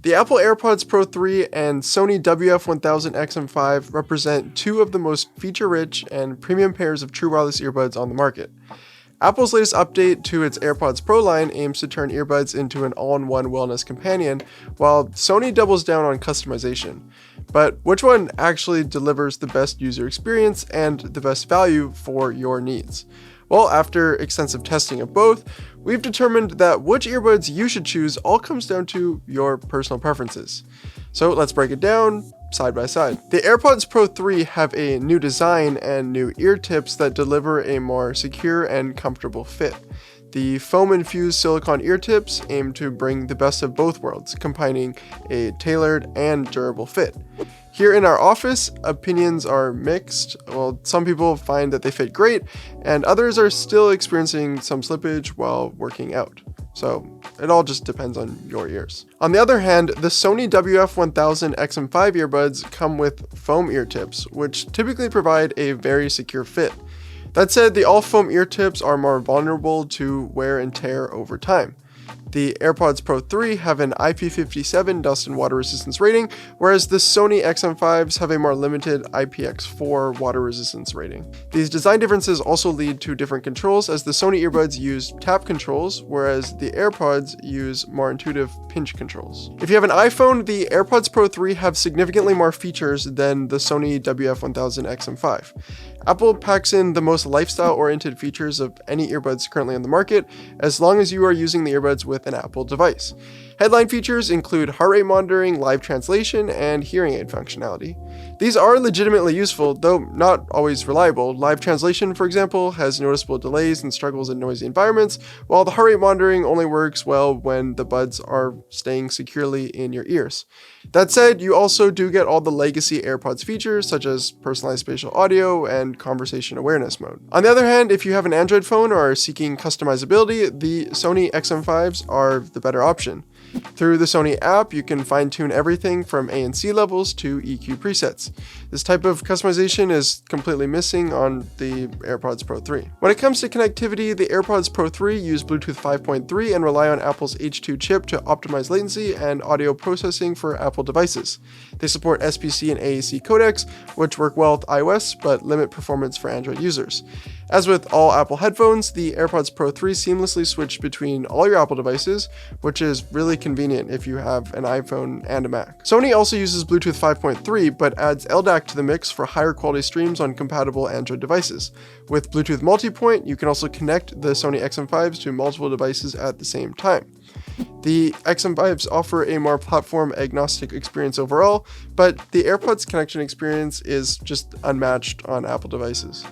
The Apple AirPods Pro 3 and Sony WF-1000XM5 represent two of the most feature-rich and premium pairs of true wireless earbuds on the market. Apple's latest update to its AirPods Pro line aims to turn earbuds into an all-in-one wellness companion, while Sony doubles down on customization. But which one actually delivers the best user experience and the best value for your needs? Well, after extensive testing of both, we've determined that which earbuds you should choose all comes down to your personal preferences. So let's break it down side by side. The AirPods Pro 3 have a new design and new ear tips that deliver a more secure and comfortable fit. The foam-infused silicone ear tips aim to bring the best of both worlds, combining a tailored and durable fit. Here in our office, opinions are mixed. Well, some people find that they fit great, and others are still experiencing some slippage while working out. So it all just depends on your ears. On the other hand, the Sony WF-1000XM5 earbuds come with foam ear tips, which typically provide a very secure fit. That said, the all-foam ear tips are more vulnerable to wear and tear over time. The AirPods Pro 3 have an IP57 dust and water resistance rating, whereas the Sony XM5s have a more limited IPX4 water resistance rating. These design differences also lead to different controls, as the Sony earbuds use tap controls, whereas the AirPods use more intuitive pinch controls. If you have an iPhone, the AirPods Pro 3 have significantly more features than the Sony WF-1000XM5. Apple packs in the most lifestyle-oriented features of any earbuds currently on the market, as long as you are using the earbuds with an Apple device. Headline features include heart rate monitoring, live translation, and hearing aid functionality. These are legitimately useful, though not always reliable. Live translation, for example, has noticeable delays and struggles in noisy environments, while the heart rate monitoring only works well when the buds are staying securely in your ears. That said, you also do get all the legacy AirPods features, such as personalized spatial audio and conversation awareness mode. On the other hand, if you have an Android phone or are seeking customizability, the Sony XM5s are the better option. Through the Sony app, you can fine-tune everything from ANC levels to EQ presets. This type of customization is completely missing on the AirPods Pro 3. When it comes to connectivity, the AirPods Pro 3 use Bluetooth 5.3 and rely on Apple's H2 chip to optimize latency and audio processing for Apple devices. They support SPC and AAC codecs, which work well with iOS but limit performance for Android users. As with all Apple headphones, the AirPods Pro 3 seamlessly switch between all your Apple devices, which is really convenient if you have an iPhone and a Mac. Sony also uses Bluetooth 5.3, but adds LDAC to the mix for higher quality streams on compatible Android devices. With Bluetooth multipoint, you can also connect the Sony XM5s to multiple devices at the same time. The XM5s offer a more platform-agnostic experience overall, but the AirPods connection experience is just unmatched on Apple devices.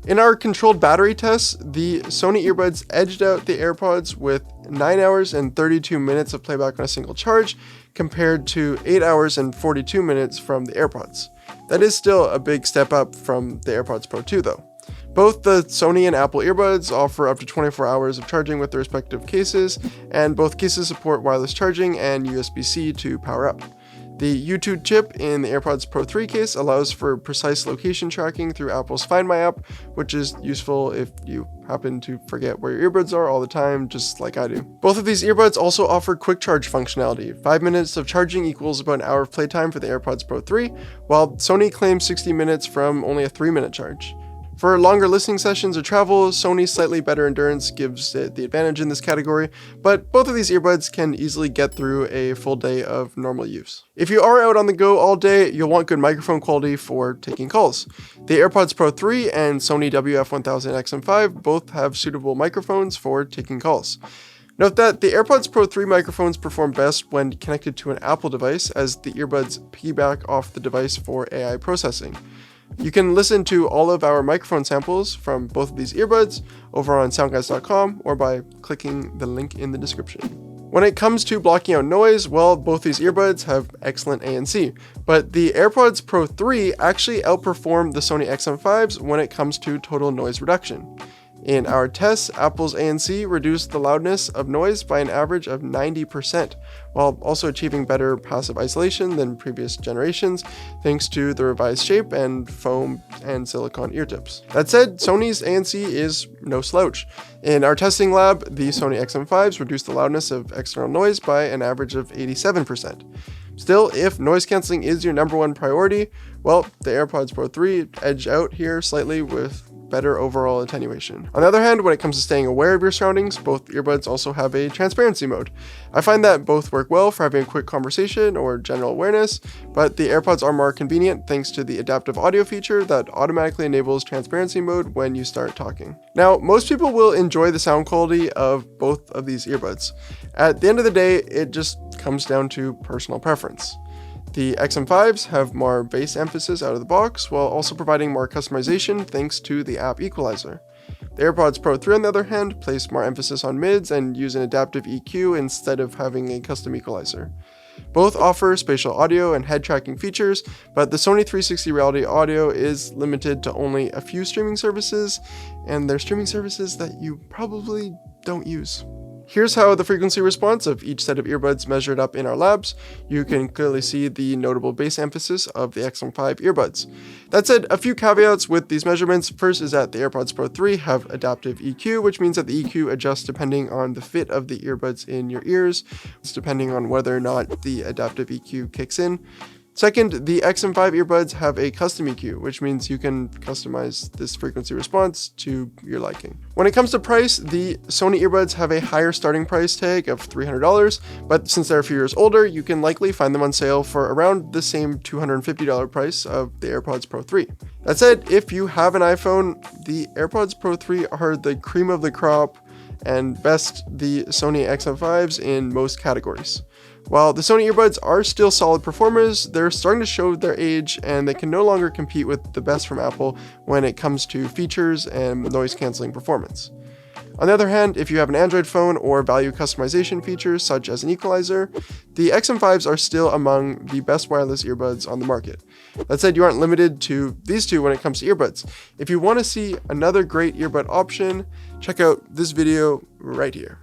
In our controlled battery tests, the Sony earbuds edged out the AirPods with 9 hours and 32 minutes of playback on a single charge, compared to 8 hours and 42 minutes from the AirPods. That is still a big step up from the AirPods Pro 2 though. Both the Sony and Apple earbuds offer up to 24 hours of charging with their respective cases, and both cases support wireless charging and USB-C to power up. The U2 chip in the AirPods Pro 3 case allows for precise location tracking through Apple's Find My app, which is useful if you happen to forget where your earbuds are all the time, just like I do. Both of these earbuds also offer quick charge functionality. 5 minutes of charging equals about an hour of playtime for the AirPods Pro 3, while Sony claims 60 minutes from only a 3-minute charge. For longer listening sessions or travel, Sony's slightly better endurance gives it the advantage in this category, but both of these earbuds can easily get through a full day of normal use. If you are out on the go all day, you'll want good microphone quality for taking calls. The AirPods Pro 3 and Sony WF-1000XM5 both have suitable microphones for taking calls. Note that the AirPods Pro 3 microphones perform best when connected to an Apple device, as the earbuds piggyback off the device for AI processing. You can listen to all of our microphone samples from both of these earbuds over on SoundGuys.com or by clicking the link in the description. When it comes to blocking out noise, well, both these earbuds have excellent ANC, but the AirPods Pro 3 actually outperform the Sony XM5s when it comes to total noise reduction. In our tests, Apple's ANC reduced the loudness of noise by an average of 90%, while also achieving better passive isolation than previous generations, thanks to the revised shape and foam and silicone ear tips. That said, Sony's ANC is no slouch. In our testing lab, the Sony XM5s reduced the loudness of external noise by an average of 87%. Still, if noise cancelling is your number one priority, well, the AirPods Pro 3 edge out here slightly with better overall attenuation. On the other hand, when it comes to staying aware of your surroundings, both earbuds also have a transparency mode. I find that both work well for having a quick conversation or general awareness, but the AirPods are more convenient thanks to the adaptive audio feature that automatically enables transparency mode when you start talking. Now, most people will enjoy the sound quality of both of these earbuds. At the end of the day, it just comes down to personal preference. The XM5s have more bass emphasis out of the box, while also providing more customization thanks to the app equalizer. The AirPods Pro 3, on the other hand, place more emphasis on mids and use an adaptive EQ instead of having a custom equalizer. Both offer spatial audio and head tracking features, but the Sony 360 Reality Audio is limited to only a few streaming services, and they're streaming services that you probably don't use. Here's how the frequency response of each set of earbuds measured up in our labs. You can clearly see the notable bass emphasis of the XM5 earbuds. That said, a few caveats with these measurements. First is that the AirPods Pro 3 have adaptive EQ, which means that the EQ adjusts depending on the fit of the earbuds in your ears. It's depending on whether or not the adaptive EQ kicks in. Second, the XM5 earbuds have a custom EQ, which means you can customize this frequency response to your liking. When it comes to price, the Sony earbuds have a higher starting price tag of $300, but since they're a few years older, you can likely find them on sale for around the same $250 price of the AirPods Pro 3. That said, if you have an iPhone, the AirPods Pro 3 are the cream of the crop and best the Sony XM5s in most categories. While the Sony earbuds are still solid performers, they're starting to show their age and they can no longer compete with the best from Apple when it comes to features and noise cancelling performance. On the other hand, if you have an Android phone or value customization features such as an equalizer, the XM5s are still among the best wireless earbuds on the market. That said, you aren't limited to these two when it comes to earbuds. If you want to see another great earbud option, check out this video right here.